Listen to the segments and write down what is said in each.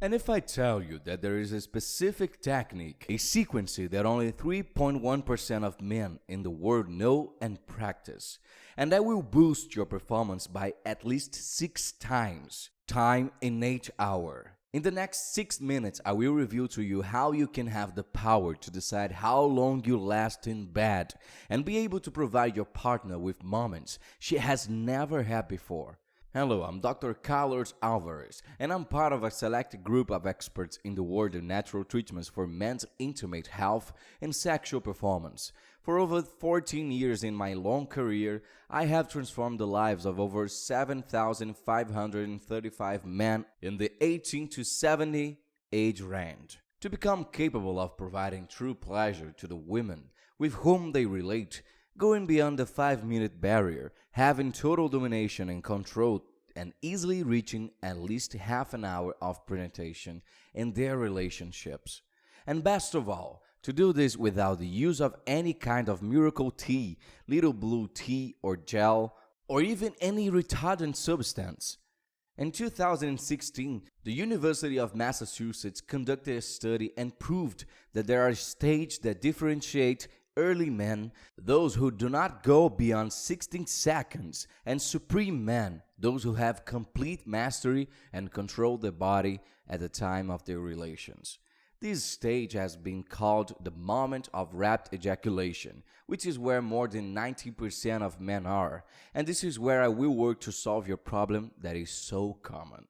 And if I tell you that there is a specific technique, a sequence that only 3.1% of men in the world know and practice, and that will boost your performance by at least 6 times, time in 8 hours. In the next 6 minutes, I will reveal to you how you can have the power to decide how long you last in bed and be able to provide your partner with moments she has never had before. Hello, I'm Dr. Carlos Alvarez, and I'm part of a select group of experts in the world of natural treatments for men's intimate health and sexual performance. For over 14 years in my long career, I have transformed the lives of over 7,535 men in the 18 to 70 age range to become capable of providing true pleasure to the women with whom they relate, going beyond the 5-minute barrier, having total domination and control, and easily reaching at least half an hour of penetration in their relationships. And best of all, to do this without the use of any kind of miracle tea, little blue tea or gel, or even any retardant substance. In 2016, the University of Massachusetts conducted a study and proved that there are stages that differentiate early men, those who do not go beyond 16 seconds, and supreme men, those who have complete mastery and control their body at the time of their relations. This stage has been called the moment of rapt ejaculation, which is where more than 90% of men are, and this is where I will work to solve your problem that is so common.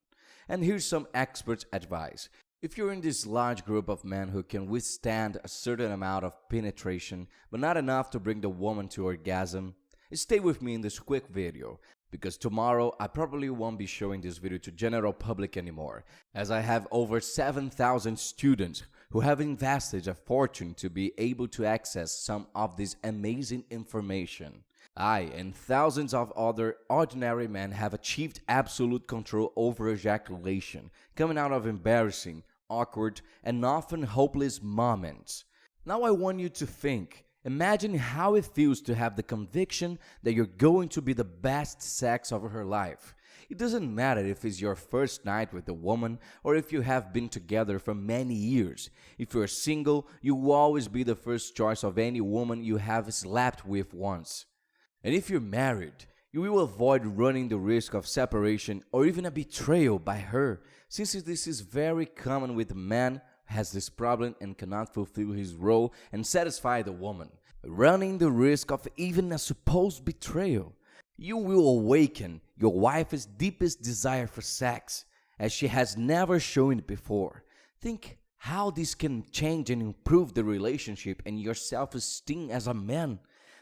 And here's some expert advice. If you're in this large group of men who can withstand a certain amount of penetration, but not enough to bring the woman to orgasm, stay with me in this quick video, because tomorrow I probably won't be showing this video to general public anymore, as I have over 7,000 students who have invested a fortune to be able to access some of this amazing information. I and thousands of other ordinary men have achieved absolute control over ejaculation, coming out of embarrassing, awkward, and often hopeless moments. Now I want you to think. Imagine how it feels to have the conviction that you're going to be the best sex of her life. It doesn't matter if it's your first night with a woman or if you have been together for many years. If you're single, you will always be the first choice of any woman you have slept with once. And if you're married, you will avoid running the risk of separation or even a betrayal by her, since this is very common with a man has this problem and cannot fulfill his role and satisfy the woman, running the risk of even a supposed betrayal. You will awaken your wife's deepest desire for sex, as she has never shown it before. Think how this can change and improve the relationship and your self-esteem as a man.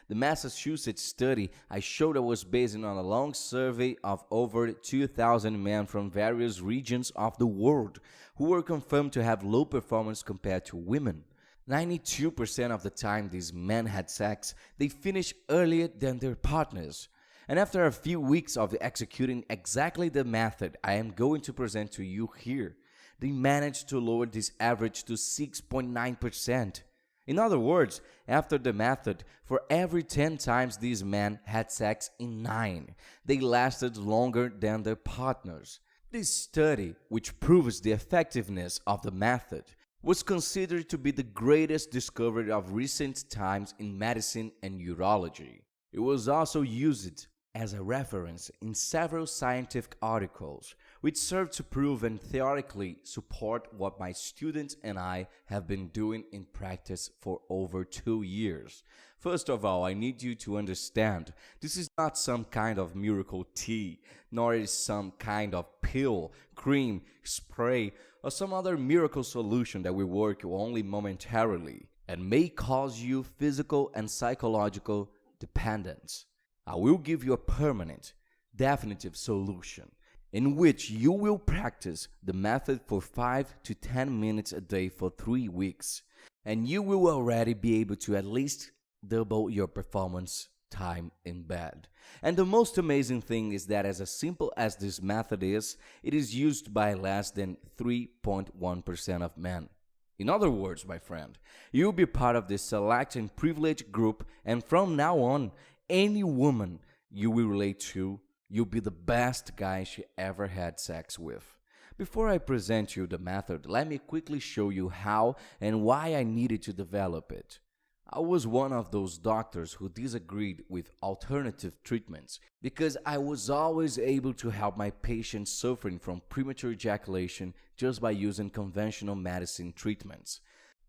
The Massachusetts study I showed was based on a long survey of over 2,000 men from various regions of the world who were confirmed to have low performance compared to women. 92% of the time these men had sex, they finished earlier than their partners. And after a few weeks of executing exactly the method I am going to present to you here, they managed to lower this average to 6.9%. In other words, after the method, for every 10 times these men had sex in 9, they lasted longer than their partners. This study, which proves the effectiveness of the method, was considered to be the greatest discovery of recent times in medicine and urology. It was also used as a reference in several scientific articles, which serve to prove and theoretically support what my students and I have been doing in practice for over 2 years. First of all, I need you to understand this is not some kind of miracle tea, nor is some kind of pill, cream, spray, or some other miracle solution that will work only momentarily and may cause you physical and psychological dependence. I will give you a permanent, definitive solution in which you will practice the method for 5 to 10 minutes a day for 3 weeks, and you will already be able to at least double your performance time in bed. And the most amazing thing is that as simple as this method is, it is used by less than 3.1% of men. In other words, my friend, you'll be part of this select and privileged group, and from now on, any woman you will relate to, you'll be the best guy she ever had sex with. Before I present you the method, let me quickly show you how and why I needed to develop it. I was one of those doctors who disagreed with alternative treatments because I was always able to help my patients suffering from premature ejaculation just by using conventional medicine treatments.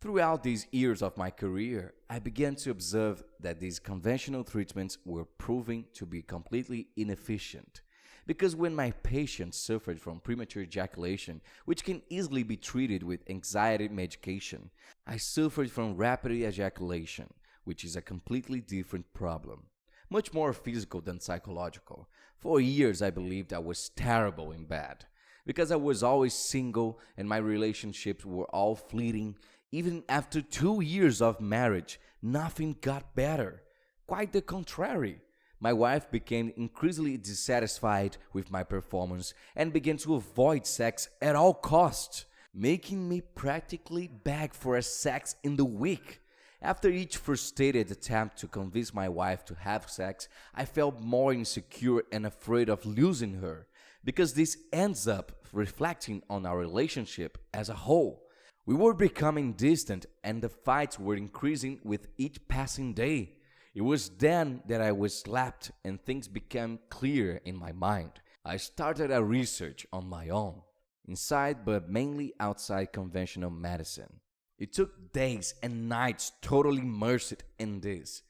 Throughout these years of my career, I began to observe that these conventional treatments were proving to be completely inefficient. Because when my patients suffered from premature ejaculation, which can easily be treated with anxiety medication, I suffered from rapid ejaculation, which is a completely different problem. Much more physical than psychological. For years I believed I was terrible in bed. Because I was always single and my relationships were all fleeting, even after 2 years of marriage, nothing got better. Quite the contrary. My wife became increasingly dissatisfied with my performance and began to avoid sex at all costs, making me practically beg for a sex in the week. After each frustrated attempt to convince my wife to have sex, I felt more insecure and afraid of losing her, because this ends up reflecting on our relationship as a whole. We were becoming distant and the fights were increasing with each passing day. It was then that I was slapped and things became clear in my mind. I started a research on my own, inside but mainly outside conventional medicine. It took days and nights totally immersed in this.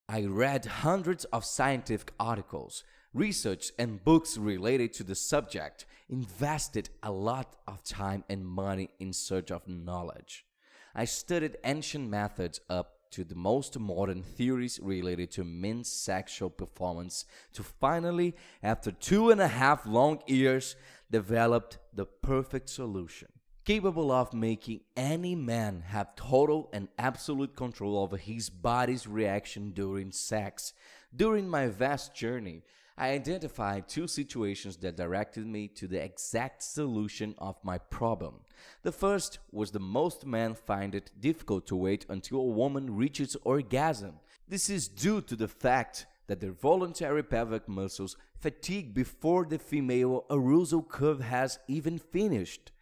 I read hundreds of scientific articles, research and books related to the subject, invested a lot of time and money in search of knowledge. I studied ancient methods up to the most modern theories related to men's sexual performance to finally, after 2.5 long years, developed the perfect solution, capable of making any man have total and absolute control over his body's reaction during sex. During my vast journey, I identified 2 situations that directed me to the exact solution of my problem. The first was that most men find it difficult to wait until a woman reaches orgasm. This is due to the fact that their voluntary pelvic muscles fatigue before the female arousal curve has even finished.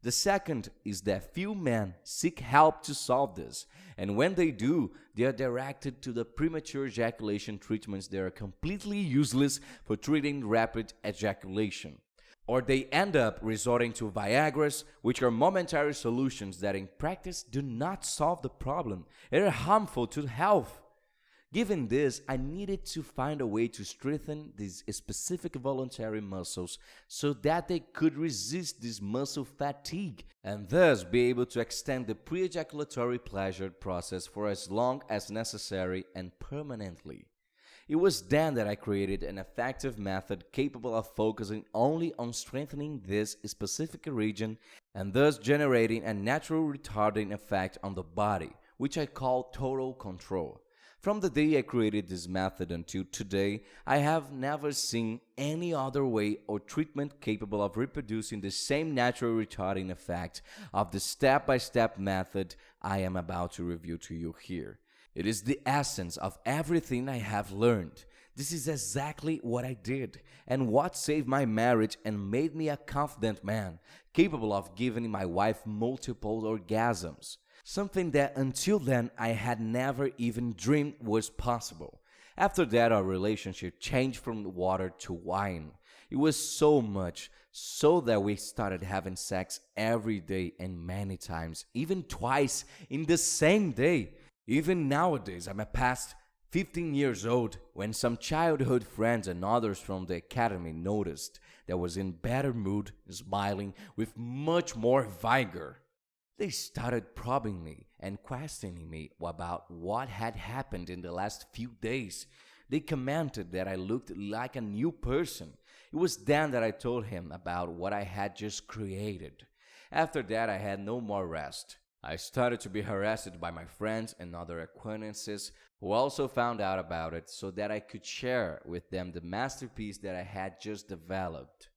The second is that few men seek help to solve this, and when they do, they are directed to the premature ejaculation treatments that are completely useless for treating rapid ejaculation. Or they end up resorting to Viagras, which are momentary solutions that in practice do not solve the problem and are harmful to health. Given this, I needed to find a way to strengthen these specific voluntary muscles so that they could resist this muscle fatigue and thus be able to extend the pre-ejaculatory pleasure process for as long as necessary and permanently. It was then that I created an effective method capable of focusing only on strengthening this specific region and thus generating a natural retarding effect on the body, which I call total control. From the day I created this method until today, I have never seen any other way or treatment capable of reproducing the same natural retarding effect of the step-by-step method I am about to review to you here. It is the essence of everything I have learned. This is exactly what I did, and what saved my marriage and made me a confident man, capable of giving my wife multiple orgasms. Something that until then I had never even dreamed was possible. After that, our relationship changed from water to wine. It was so much so that we started having sex every day and many times, even twice in the same day. Even nowadays, I'm past 15 years old when some childhood friends and others from the academy noticed that I was in better mood, smiling with much more vigor. They started probing me and questioning me about what had happened in the last few days. They commented that I looked like a new person. It was then that I told him about what I had just created. After that, I had no more rest. I started to be harassed by my friends and other acquaintances who also found out about it so that I could share with them the masterpiece that I had just developed.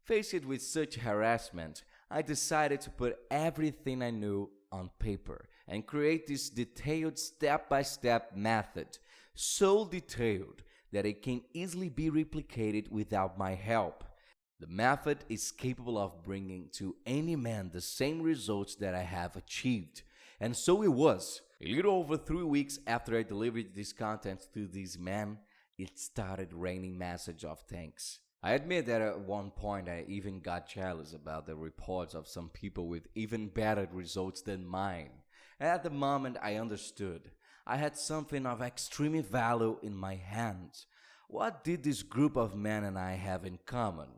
Faced with such harassment, I decided to put everything I knew on paper and create this detailed step-by-step method, so detailed that it can easily be replicated without my help. The method is capable of bringing to any man the same results that I have achieved. And so it was. A little over 3 weeks after I delivered this content to these men, it started raining messages of thanks. I admit that at one point I even got jealous about the reports of some people with even better results than mine. And at the moment I understood. I had something of extreme value in my hands. What did this group of men and I have in common?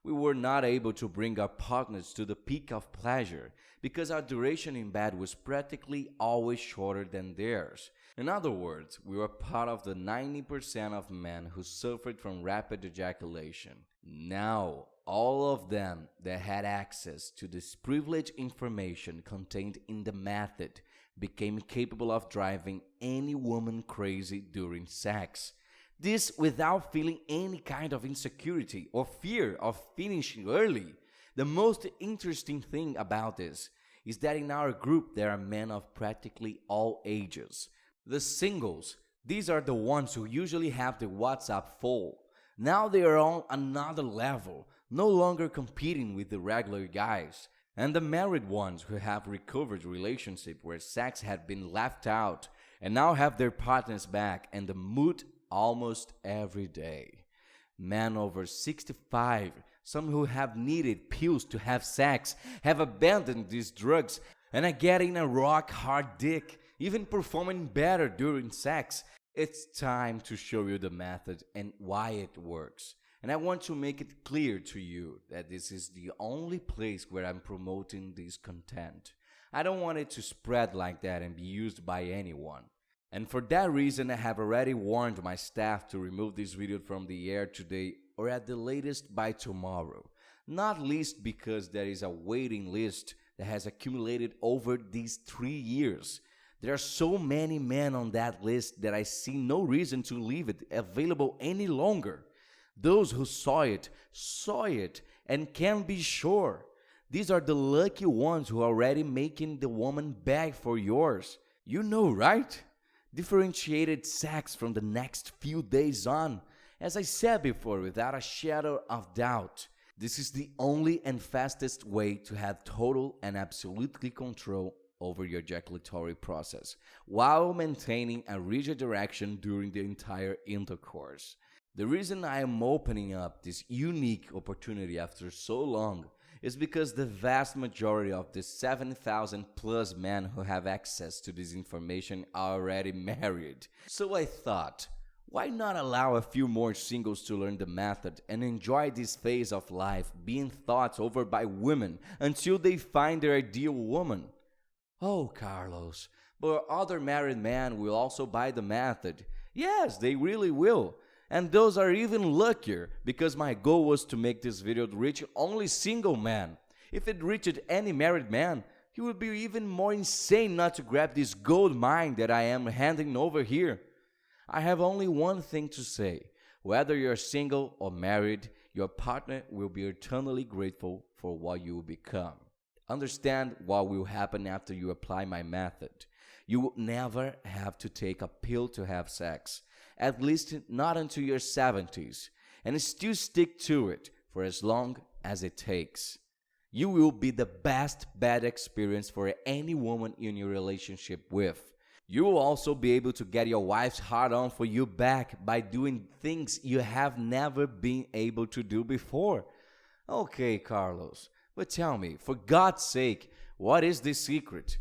We were not able to bring our partners to the peak of pleasure because our duration in bed was practically always shorter than theirs. In other words, we were part of the 90% of men who suffered from rapid ejaculation. Now, all of them that had access to this privileged information contained in the method became capable of driving any woman crazy during sex. This without feeling any kind of insecurity or fear of finishing early. The most interesting thing about this is that in our group there are men of practically all ages. The singles, these are the ones who usually have the WhatsApp full. Now they are on another level, no longer competing with the regular guys. And the married ones who have recovered relationship where sex had been left out and now have their partners back and the mood almost every day. Men over 65, some who have needed pills to have sex, have abandoned these drugs and are getting a rock-hard dick, even performing better during sex. It's time to show you the method and why it works. And I want to make it clear to you that this is the only place where I'm promoting this content. I don't want it to spread like that and be used by anyone. And for that reason, I have already warned my staff to remove this video from the air today or at the latest by tomorrow. Not least because there is a waiting list that has accumulated over these 3 years. There are so many men on that list that I see no reason to leave it available any longer. Those who saw it and can be sure. These are the lucky ones who are already making the woman beg for yours. You know, right? Differentiated sex from the next few days on. As I said before, without a shadow of doubt, this is the only and fastest way to have total and absolutely control over your ejaculatory process, while maintaining a rigid erection during the entire intercourse. The reason I am opening up this unique opportunity after so long is because the vast majority of the 7,000 plus men who have access to this information are already married. So I thought, why not allow a few more singles to learn the method and enjoy this phase of life being thought over by women until they find their ideal woman? Oh, Carlos, but other married men will also buy the method. Yes, they really will. And those are even luckier, because my goal was to make this video reach only single men. If it reached any married man, he would be even more insane not to grab this gold mine that I am handing over here. I have only one thing to say. Whether you're single or married, your partner will be eternally grateful for what you will become. Understand what will happen after you apply my method. You will never have to take a pill to have sex. At least not until your 70s, and still stick to it for as long as it takes. You will be the best bad experience for any woman in your relationship with. You will also be able to get your wife's heart on for you back by doing things you have never been able to do before. Okay, Carlos, but tell me, for God's sake, what is the secret?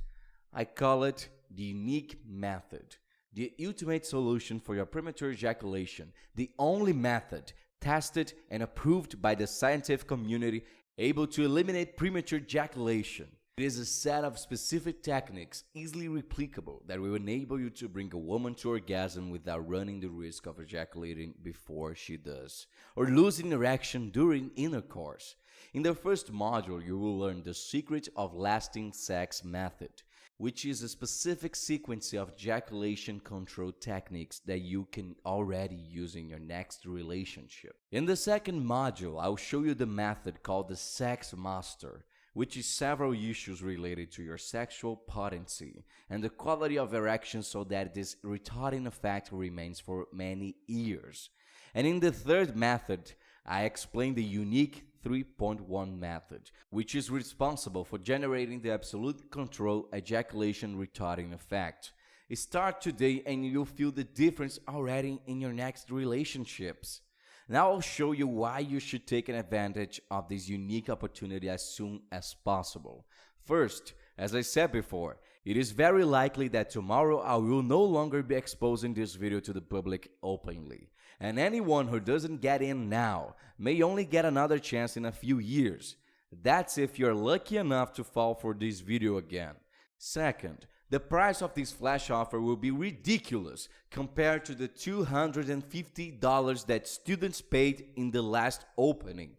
I call it the unique method. The ultimate solution for your premature ejaculation, the only method tested and approved by the scientific community able to eliminate premature ejaculation. It is a set of specific techniques easily replicable that will enable you to bring a woman to orgasm without running the risk of ejaculating before she does, or losing erection during intercourse. In the first module, you will learn the secret of lasting sex method, which is a specific sequence of ejaculation control techniques that you can already use in your next relationship. In the second module, I'll show you the method called the Sex Master, which is several issues related to your sexual potency and the quality of erection so that this retarding effect remains for many years. And in the third method, I explain the unique 3.1 method, which is responsible for generating the absolute control ejaculation retarding effect. Start today and you'll feel the difference already in your next relationships. Now I'll show you why you should take advantage of this unique opportunity as soon as possible. First, as I said before, it is very likely that tomorrow I will no longer be exposing this video to the public openly. And anyone who doesn't get in now may only get another chance in a few years. That's if you're lucky enough to fall for this video again. Second, the price of this flash offer will be ridiculous compared to the $250 that students paid in the last opening.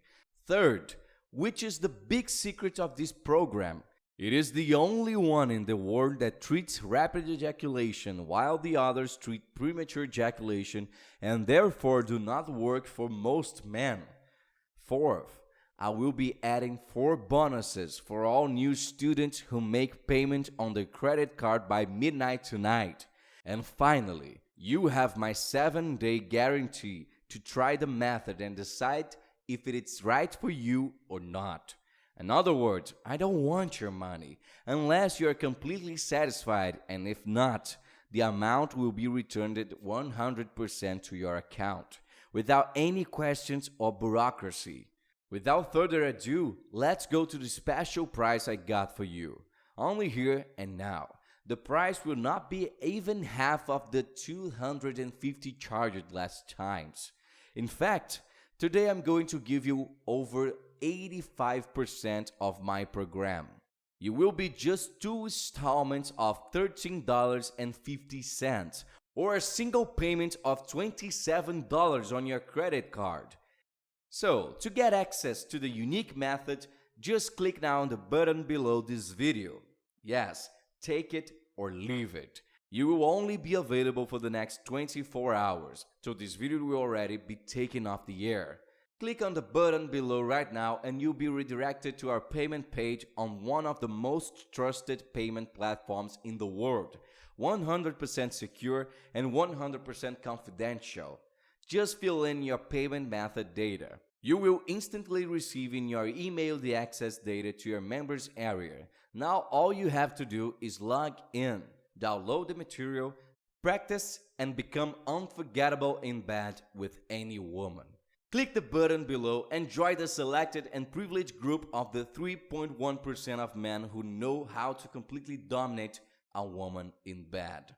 Third, which is the big secret of this program, it is the only one in the world that treats rapid ejaculation while the others treat premature ejaculation and therefore do not work for most men. Fourth, I will be adding 4 bonuses for all new students who make payment on their credit card by midnight tonight. And finally, you have my 7-day guarantee to try the method and decide if it's right for you or not. In other words, I don't want your money unless you are completely satisfied, and if not, the amount will be returned at 100% to your account, without any questions or bureaucracy. Without further ado, let's go to the special price I got for you. Only here and now. The price will not be even half of the $250 charged last times. In fact, today I'm going to give you over 85% of my program. You will be just 2 installments of $13.50 or a single payment of $27 on your credit card. So, to get access to the unique method, just click now on the button below this video. Yes, take it or leave it. You will only be available for the next 24 hours, so this video will already be taken off the air. Click on the button below right now and you'll be redirected to our payment page on one of the most trusted payment platforms in the world, 100% secure and 100% confidential. Just fill in your payment method data. You will instantly receive in your email the access data to your members area. Now all you have to do is log in, download the material, practice, and become unforgettable in bed with any woman. Click the button below and join the selected and privileged group of the 3.1% of men who know how to completely dominate a woman in bed.